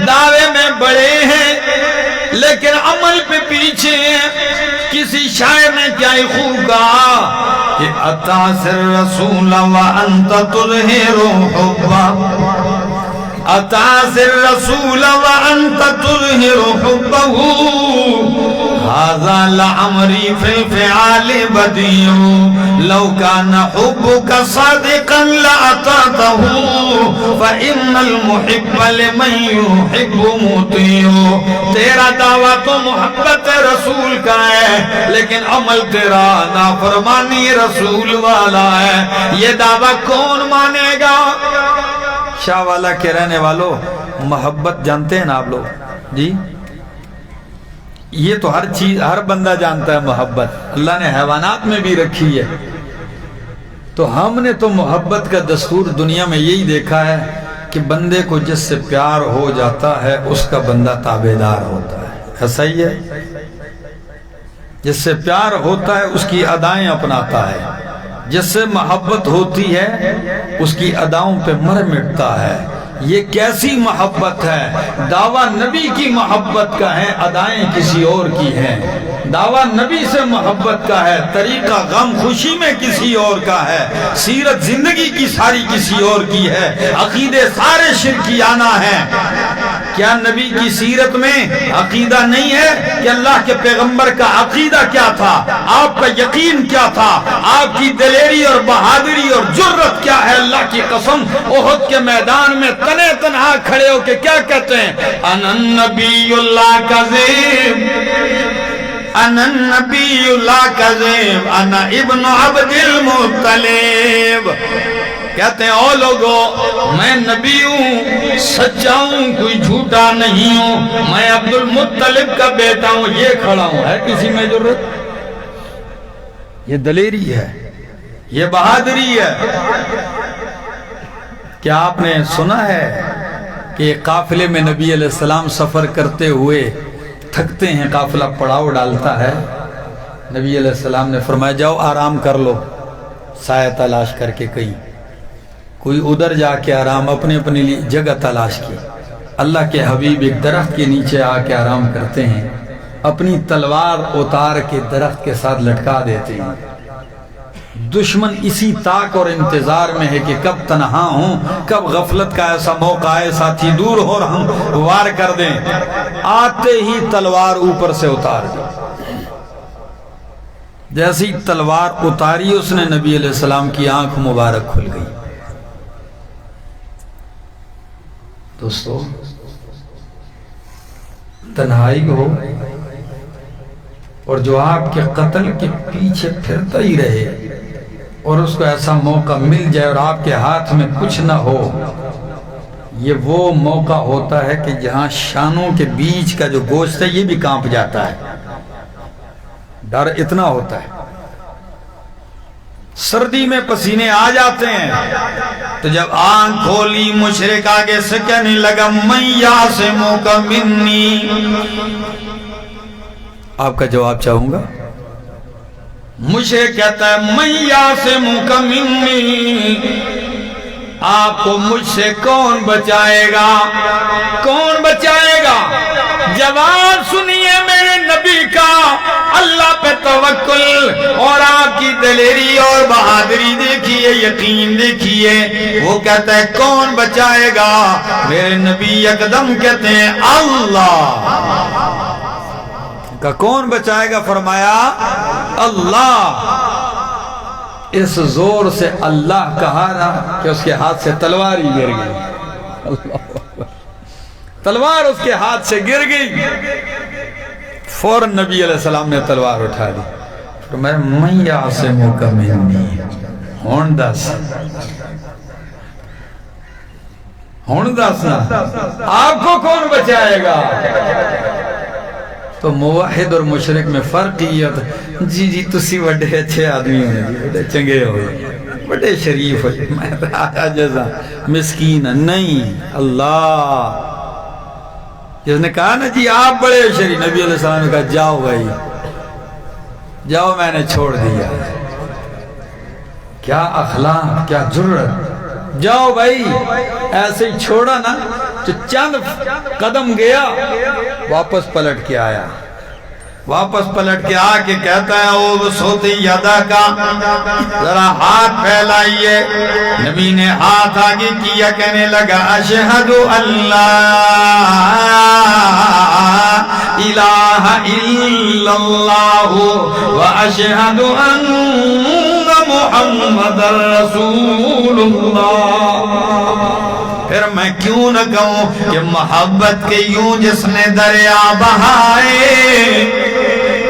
دعوے میں بڑے ہیں لیکن عمل پہ پیچھے ہیں۔ کسی شاعر نے کیا ہی خوب کہا کہ اتاسر رسول وانت تظہر حبا، أتعصي الرسول وأنت تظهر حبه هذا لعمري في الفعال بديع لو كان حبك صادقا لأطعته فإن المحب لمن يحب مطيع. تیرا دعویٰ تو محبت رسول کا ہے لیکن عمل تیرا نافرمانی رسول والا ہے. یہ دعویٰ کون مانے گا؟ شاہ والا کے رہنے والوں محبت جانتے ہیں نا آپ لوگ جی؟ یہ تو ہر چیز ہر بندہ جانتا ہے محبت. اللہ نے حیوانات میں بھی رکھی ہے. تو ہم نے تو محبت کا دستور دنیا میں یہی دیکھا ہے کہ بندے کو جس سے پیار ہو جاتا ہے اس کا بندہ تابعدار ہوتا ہے. ایسا ہی ہے؟ جس سے پیار ہوتا ہے اس کی ادائیں اپناتا ہے. جس سے محبت ہوتی ہے اس کی اداؤں پہ مر مٹتا ہے. یہ کیسی محبت ہے؟ دعویٰ نبی کی محبت کا ہے، ادائیں کسی اور کی ہیں. دعویٰ نبی سے محبت کا ہے، طریقہ غم خوشی میں کسی اور کا ہے، سیرت زندگی کی ساری کسی اور کی ہے، عقیدے سارے شرکیانہ ہیں. کیا نبی کی سیرت میں عقیدہ نہیں ہے کہ اللہ کے پیغمبر کا عقیدہ کیا تھا، آپ کا یقین کیا تھا، آپ کی دلیری اور بہادری اور جرت کیا ہے؟ اللہ کی قسم احد کے میدان میں تنے تنہا کھڑے ہو کے کیا کہتے ہیں؟ انا نبی اللہ کذب، انا نبی اللہ کذب، انا ابن عبد المطلب. کہتے ہیں او لوگو میں نبی ہوں، سچا ہوں، کوئی جھوٹا نہیں ہوں، میں عبد المطلب کا بیٹا ہوں. یہ کھڑا ہوں، ہے کسی میں ضرورت؟ یہ دلیری ہے، یہ بہادری ہے. کیا آپ نے سنا ہے کہ قافلے میں نبی علیہ السلام سفر کرتے ہوئے تھکتے ہیں، قافلہ پڑاؤ ڈالتا ہے، نبی علیہ السلام نے فرمایا جاؤ آرام کر لو، سایہ تلاش کر کے کہیں. کوئی ادھر جا کے آرام اپنے لیے جگہ تلاش کی. اللہ کے حبیب ایک درخت کے نیچے آ کے آرام کرتے ہیں، اپنی تلوار اتار کے درخت کے ساتھ لٹکا دیتے ہیں. دشمن اسی طاق اور انتظار میں ہے کہ کب تنہا ہوں، کب غفلت کا ایسا موقع آئے ساتھی دور ہو اور ہم وار کر دیں. آتے ہی تلوار اوپر سے اتار دی. جیسی تلوار اتاری اس نے نبی علیہ السلام کی آنکھ مبارک کھل گئی. دوستو تنہائی ہو اور جو آپ کے قتل کے پیچھے پھرتا ہی رہے اور اس کو ایسا موقع مل جائے اور آپ کے ہاتھ میں کچھ نہ ہو، یہ وہ موقع ہوتا ہے کہ جہاں شانوں کے بیچ کا جو گوشت ہے یہ بھی کانپ جاتا ہے. ڈر اتنا ہوتا ہے. سردی میں پسینے آ جاتے ہیں تو جب آنکھ کھولی مشرک آگے سے کہنے لگا من یعصمک منی. آپ کا جواب چاہوں گا. مشرک کہتا ہے من یعصمک منی، آپ کو مجھ سے کون بچائے گا؟ کون بچائے گا؟ جواب سنیے میرے نبی کا، اللہ پہ توکل اور آپ کی دلیری اور بہادری دیکھیے، یقین دیکھیے. وہ کہتا ہے کون بچائے گا؟ میرے نبی یکدم کہتے ہیں اللہ کا. کون بچائے گا؟ فرمایا اللہ. اس زور سے اللہ کہا نا کہ اس کے ہاتھ سے تلوار ہی گر گئی. تلوار اس کے ہاتھ سے گر گئی. فوراً نبی علیہ السلام نے تلوار اٹھا دی. فرمایا من یعصمک منی. ہون دس نا آپ کو کون بچائے گا؟ تو موحد اور مشرک میں فرق یہ ہوتا ہے. جی تسی بڑے اچھے آدمی ہونے جی، بڑے چنگے ہوئے، بڑے شریف ہوئے، میں جیسا مسکین نہیں. اللہ جس نے کہا نا جی آپ بڑے شریف، نبی علیہ السلام نے کہا جاؤ بھائی جاؤ، میں نے چھوڑ دیا. کیا اخلاق، کیا جرت. جاؤ بھائی. ایسے ہی چھوڑا نا تو چند قدم گیا، واپس پلٹ کے آیا. واپس پلٹ کے آ کے کہتا ہے او سوتی یادا کا ذرا ہاتھ پھیلائیے. نبی نے ہاتھ آگے کیا کہنے لگا اشہد اللہ الہ الا اللہ و اشہد ان محمد رسول اللہ. پھر میں کیوں نہ کہوں کہ محبت کے یوں جس نے دریا بہائے،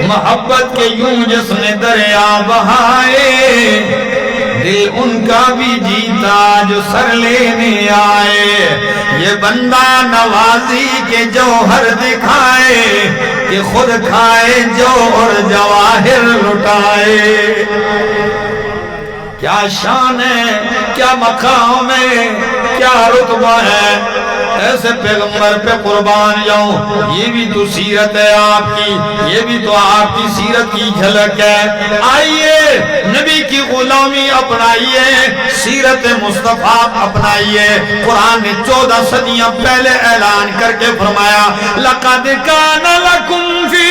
محبت کے یوں جس نے دریا بہائے، دل ان کا بھی جیتا جو سر لینے آئے. یہ بندہ نوازی کے جوہر دکھائے کہ خود کھائے جو اور جواہر لٹائے. کیا شان ہے، کیا مقام ہے، کیا رتبہ ہے. ایسے پیغمبر پہ قربان جاؤں. یہ بھی تو سیرت ہے آپ کی، یہ بھی تو آپ کی سیرت کی جھلک ہے. آئیے نبی کی غلامی اپنائیے، سیرت مصطفیٰ اپنائیے. قرآن نے 14 صدیاں پہلے اعلان کر کے فرمایا لَقَدْ كَانَ لَكُمْ فِي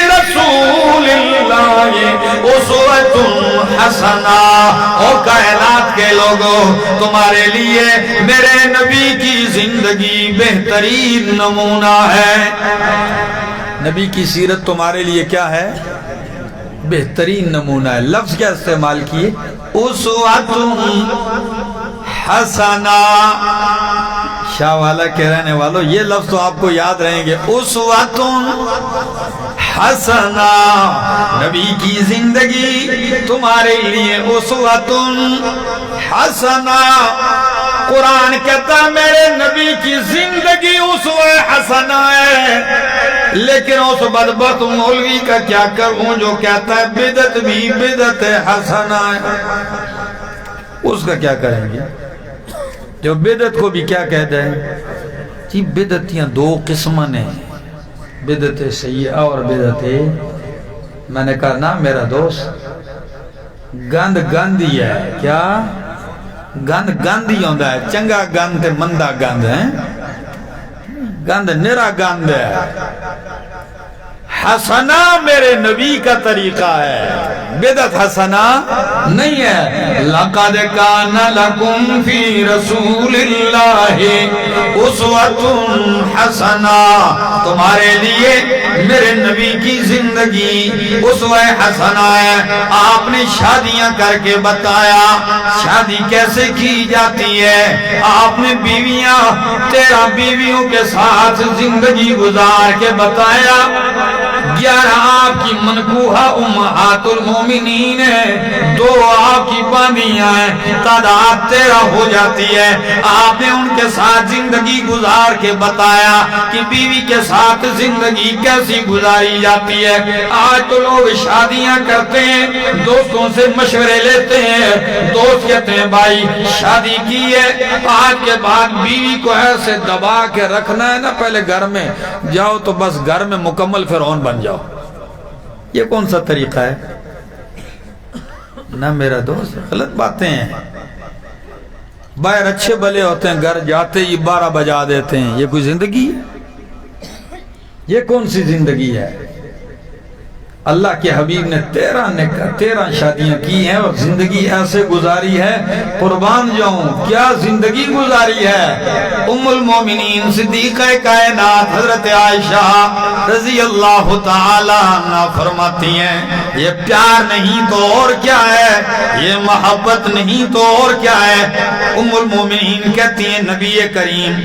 رسول اللہ اسوۃ حسنہ. او کائنات کے لوگوں، تمہارے لیے میرے نبی کی زندگی بہترین نمونہ ہے. نبی کی سیرت تمہارے لیے کیا ہے؟ بہترین نمونہ ہے. لفظ کیا استعمال کیے؟ اسوۃ حسنہ. شاہ والا کے رہنے والوں یہ لفظ تو آپ کو یاد رہیں گے. اسوۃ حسنہ، نبی کی زندگی تمہارے لیے اسوۃ حسنہ. قرآن کہتا میرے نبی کی زندگی اسوہ حسنہ ہے، لیکن اس بدبخت مولوی کا کیا کروں جو کہتا ہے بدعت بھی بدعت حسنہ ہے. اس کا کیا کریں گے جو بدعت کو بھی کیا کہتا ہے؟ جی بدعتیاں دو قسمیں ہیں، بدعت سیئہ اور بدعت. میں نے کہا نا میرا دوست، گند گند ہی ہے. کیا گند گند ہی ہوتا ہے. چنگا گند تے مندہ گند ہے، گند نرا گند ہے. حسنہ میرے نبی کا طریقہ ہے، بدعت حسنہ نہیں ہے. لَقَدْ كَانَ لَكُمْ فِي رَسُولِ اللَّهِ أُسْوَةٌ حَسَنَةٌ. تمہارے لیے میرے نبی کی زندگی اسوہ حسنہ ہے. آپ نے شادیاں کر کے بتایا شادی کیسے کی جاتی ہے. آپ نے بیویاں 13 بیویوں کے ساتھ زندگی گزار کے بتایا. 11 آپ کی منکوحہ امہات المومنین ہیں، 2 آپ کی باندیاں ہیں، تعداد 13 ہو جاتی ہے. آپ نے ان کے ساتھ زندگی گزار کے بتایا کہ بیوی کے ساتھ زندگی کیسی گزاری جاتی ہے. آج تو لوگ شادیاں کرتے ہیں، دوستوں سے مشورے لیتے ہیں. دوست کہتے ہیں بھائی شادی کی ہے، آج کے بعد بیوی کو ایسے دبا کے رکھنا ہے نا، پہلے گھر میں جاؤ تو بس گھر میں مکمل فرعون بن جاؤ. یہ کون سا طریقہ ہے؟ نہ میرا دوست، غلط باتیں ہیں. باہر اچھے بلے ہوتے ہیں، گھر جاتے ہی 12 بجا دیتے ہیں. یہ کوئی زندگی ہے؟ یہ کون سی زندگی ہے؟ اللہ کے حبیب نے 13 شادیاں کی ہیں اور زندگی ایسے گزاری ہے. قربان جاؤں کیا زندگی گزاری ہے. ام المومنین صدیقہ کائنات حضرت عائشہ رضی اللہ تعالی عنہ فرماتی ہیں یہ پیار نہیں تو اور کیا ہے، یہ محبت نہیں تو اور کیا ہے. ام المومنین کہتی ہیں نبی کریم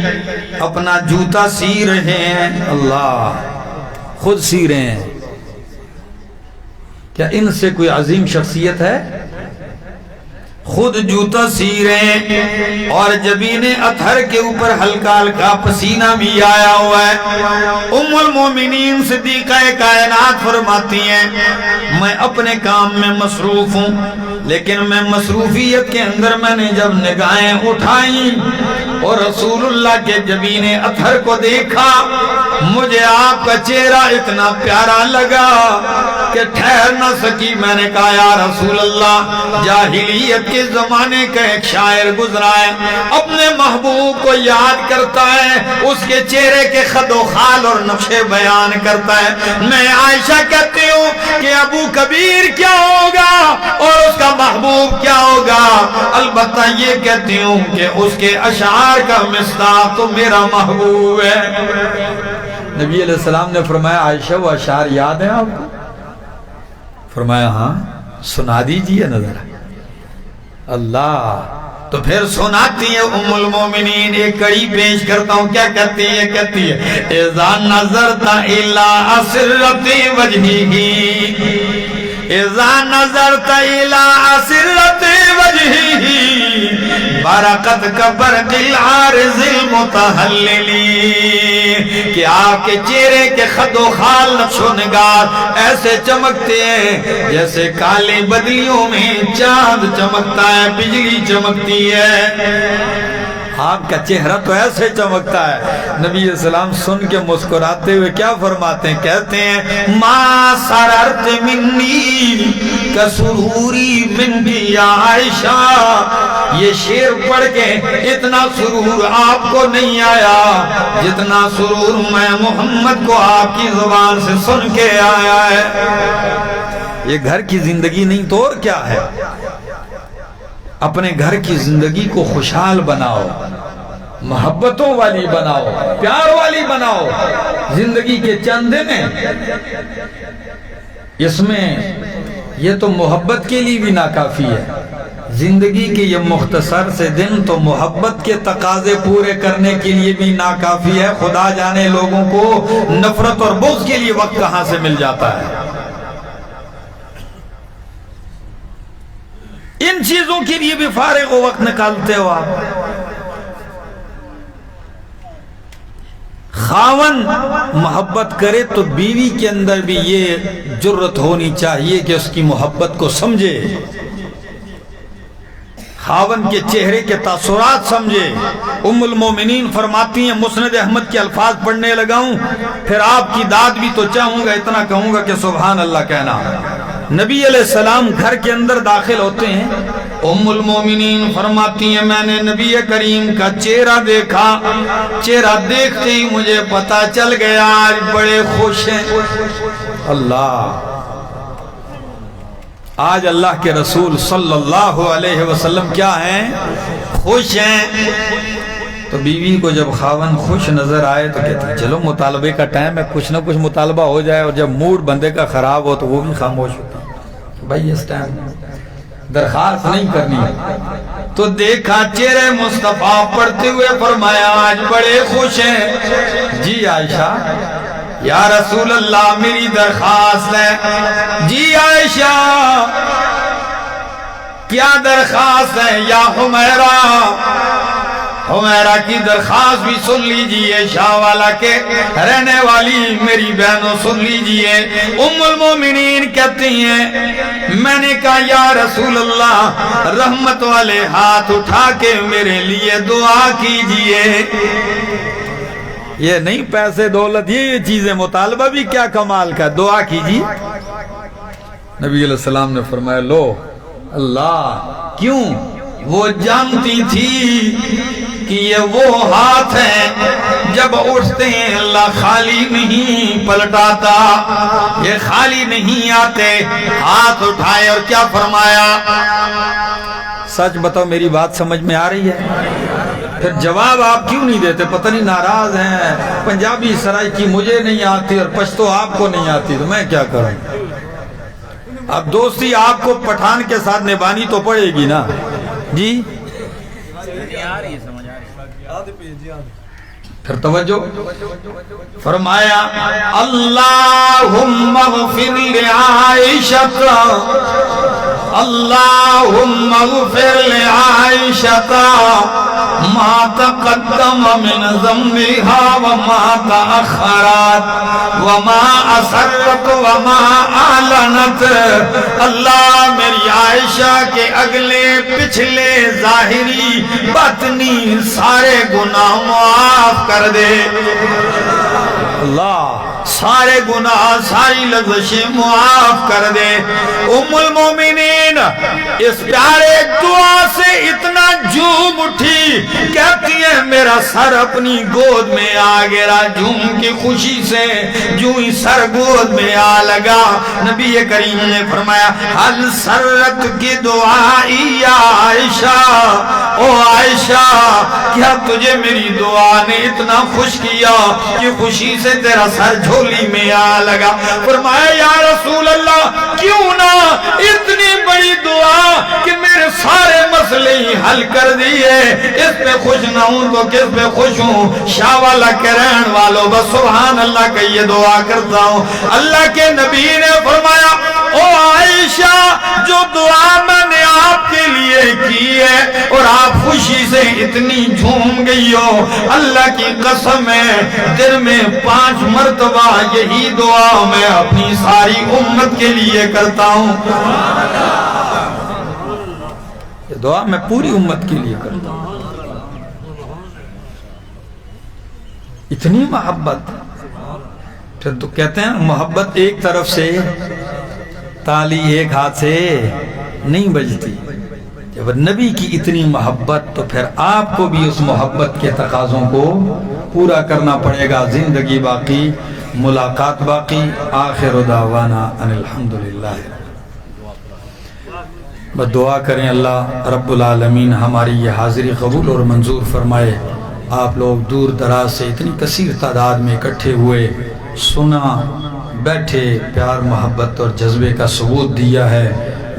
اپنا جوتا سی رہے ہیں، اللہ خود سی رہے ہیں. کیا ان سے کوئی عظیم شخصیت ہے؟ خود جوتا سی رہے ہیں اور جبین اطہر کے اوپر ہلکا ہلکا پسینہ بھی آیا ہوا ہے. ام المومنین صدیقہ کائنات فرماتی ہیں میں اپنے کام میں مصروف ہوں، لیکن میں مصروفیت کے اندر میں نے جب نگاہیں اٹھائیں اور رسول اللہ کے جبین اطہر کو دیکھا، مجھے آپ کا چہرہ اتنا پیارا لگا کہ ٹھہر نہ سکی۔ میں نے کہا یا رسول اللہ، جاہلیت کے زمانے کا ایک شاعر گزرا ہے، اپنے محبوب کو یاد کرتا ہے، اس کے چہرے کے خد و خال اور نقشے بیان کرتا ہے۔ میں عائشہ کہتی ہوں کہ ابو کبیر کیا ہوگا اور اس کا محبوب کیا ہوگا، البتہ یہ کہتی ہوں کہ اس کے اشعار کا مصداق تو میرا محبوب ہے۔ نبی علیہ السلام نے فرمایا عائشہ وہ اشعار یاد ہیں آپ کو؟ فرمایا ہاں، سنا دیجئے نظر۔ اللہ، تو پھر سناتی ہے ام المومنین، ایک کڑی پیش کرتا ہوں، کیا کہتی ہے؟ کہتی ہے اذا نظرت الی اسرت وجہہ، اذا نظرت الی اسرت وجہہ برقت کبرق العارض المتحللی، کہ آپ کے چہرے کے خد و خال نقش و نگار ایسے چمکتے ہیں جیسے کالی بدلیوں میں چاند چمکتا ہے، بجلی چمکتی ہے۔ آپ کا چہرہ تو ایسے چمکتا ہے۔ نبی علیہ السلام سن کے مسکراتے ہوئے کیا فرماتے ہیں؟ کہتے ہیں ما سررت منی کسروری منکی یا عائشہ، یہ شعر پڑھ کے اتنا سرور آپ کو نہیں آیا جتنا سرور میں محمد کو آپ کی زبان سے سن کے آیا ہے۔ یہ گھر کی زندگی نہیں تو اور کیا ہے؟ اپنے گھر کی زندگی کو خوشحال بناؤ، محبتوں والی بناؤ، پیار والی بناؤ۔ زندگی کے چند دن ہیں، اس میں یہ تو محبت کے لیے بھی ناکافی ہے۔ زندگی کے یہ مختصر سے دن تو محبت کے تقاضے پورے کرنے کے لیے بھی ناکافی ہے۔ خدا جانے لوگوں کو نفرت اور بغض کے لیے وقت کہاں سے مل جاتا ہے۔ ان چیزوں کے لیے بھی فارغ وقت نکالتے ہو آپ۔ خاون محبت کرے تو بیوی کے اندر بھی یہ جرت ہونی چاہیے کہ اس کی محبت کو سمجھے، خاون کے چہرے کے تاثرات سمجھے۔ ام المومنین فرماتی ہیں، مسند احمد کے الفاظ پڑھنے لگاؤں پھر آپ کی داد بھی تو چاہوں گا، اتنا کہوں گا کہ سبحان اللہ کہنا۔ نبی علیہ السلام گھر کے اندر داخل ہوتے ہیں، ام المومنین فرماتی ہیں میں نے نبی کریم کا چہرہ دیکھا، چہرہ دیکھتے ہی مجھے پتا چل گیا آج بڑے خوش ہیں۔ اللہ، آج اللہ کے رسول صلی اللہ علیہ وسلم کیا ہیں؟ خوش ہیں۔ تو بیوی کو جب خاون خوش نظر آئے تو کہتے ہیں چلو مطالبے کا ٹائم ہے، کچھ نہ کچھ مطالبہ ہو جائے، اور جب موڈ بندے کا خراب ہو تو وہ بھی خاموش ہوتا ہے، بھائی اس ٹائم درخواست نہیں کرنی۔ تو دیکھا چہرے مصطفیٰ پڑھتے ہوئے، فرمایا آج بڑے خوش ہیں۔ جی عائشہ، یا رسول اللہ میری درخواست ہے۔ جی عائشہ، کیا درخواست ہے؟ یا حمیرہ، حمیرہ کی درخواست بھی سن لیجئے، شاہ والا کے رہنے والی میری بہنوں سن لیجئے۔ ام المومنین کہتی ہیں میں نے کہا یا رسول اللہ رحمت والے ہاتھ اٹھا کے میرے لیے دعا کیجئے۔ یہ نہیں پیسے دولت، یہ چیزیں، مطالبہ بھی کیا کمال کا، دعا کیجئے۔ نبی علیہ السلام نے فرمایا لو اللہ، کیوں؟ وہ جانتی تھی کہ یہ وہ ہاتھ ہیں جب اٹھتے ہیں اللہ خالی نہیں پلٹاتا، یہ خالی نہیں آتے۔ ہاتھ اٹھائے اور کیا فرمایا؟ سچ بتاؤ میری بات سمجھ میں آ رہی ہے؟ پھر جواب آپ کیوں نہیں دیتے؟ پتہ نہیں ناراض ہیں، پنجابی سرائکی مجھے نہیں آتی اور پشتو آپ کو نہیں آتی، تو میں کیا کروں؟ اب دوستی آپ کو پٹھان کے ساتھ نبھانی تو پڑے گی نا۔ جی پھر توجہ، فرمایا اللہم اغفر لعائشہ اللہم اغفر لعائشہ ما تقدم من ذنبها وما تأخرت وما اسرت وما اعلنت. اللہ میری عائشہ کے اگلے پچھلے ظاہری باطنی سارے گناہ معاف کر دے. اللہ سارے گناہ ساری لغزشیں معاف کر دے. ام المومنین اس پیارے دعا سے اتنا جھوم اٹھی، کہتی ہے میرا سر اپنی گود میں آ گیا. جھوم کی خوشی سے جو ہی سر گود میں آ لگا، نبی کریم نے فرمایا حل سرت کی دعائی یا عائشہ، او عائشہ کیا تجھے میری دعا نے اتنا خوش کیا کہ خوشی سے تیرا سر جھولی میں آ لگا؟ فرمایا یا رسول اللہ کیوں نہ اتنی بڑی دعا کہ میرے سارے مسئلے ہی حل کر دیے، اس پہ خوش نہ ہوں تو کس پہ خوش ہوں؟ شاہ والا کرین والو بس سبحان اللہ کا یہ دعا کرتا ہوں. اللہ کے نبی نے فرمایا او عائشہ جو دعا میں نے آپ کے لیے کی ہے اور آپ خوشی سے اتنی جھوم گئی ہو، اللہ کی قسم ہے دن میں 5 مرتبہ یہی دعا میں اپنی ساری امت کے لیے کرتا ہوں. یہ دعا میں پوری امت کے لیے کرتا ہوں. اتنی محبت. پھر تو کہتے ہیں محبت ایک طرف سے، تالی ایک ہاتھ سے نہیں بجتی. جب نبی کی اتنی محبت تو پھر آپ کو بھی اس محبت کے تقاضوں کو پورا کرنا پڑے گا. زندگی باقی، ملاقات باقی. آخر دعوانا ان الحمدللہ. بس دعا کریں اللہ رب العالمین ہماری یہ حاضری قبول اور منظور فرمائے. آپ لوگ دور دراز سے اتنی کثیر تعداد میں اکٹھے ہوئے، سنا، بیٹھے، پیار محبت اور جذبے کا ثبوت دیا ہے.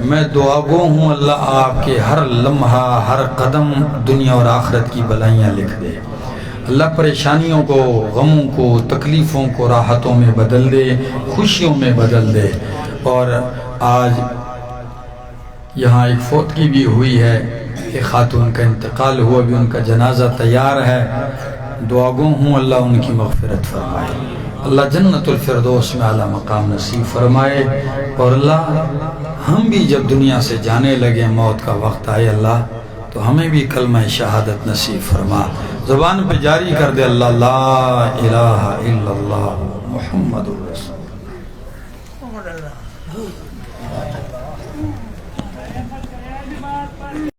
میں دعا گو ہوں اللہ آپ کے ہر لمحہ ہر قدم دنیا اور آخرت کی بلائیاں لکھ دے. اللہ پریشانیوں کو، غموں کو، تکلیفوں کو راحتوں میں بدل دے، خوشیوں میں بدل دے. اور آج یہاں ایک فوتگی بھی ہوئی ہے، ایک خاتون کا انتقال ہوا، بھی ان کا جنازہ تیار ہے. دعا گو ہوں اللہ ان کی مغفرت فرمائے، اللہ جنت الفردوس میں اعلیٰ مقام نصیب فرمائے. اور اللہ ہم بھی جب دنیا سے جانے لگے، موت کا وقت آئے اللہ تو ہمیں بھی کلمہ شہادت نصیب فرما. زبان پہ جاری کر دے اللہ لا الہ الا اللہ محمد رسول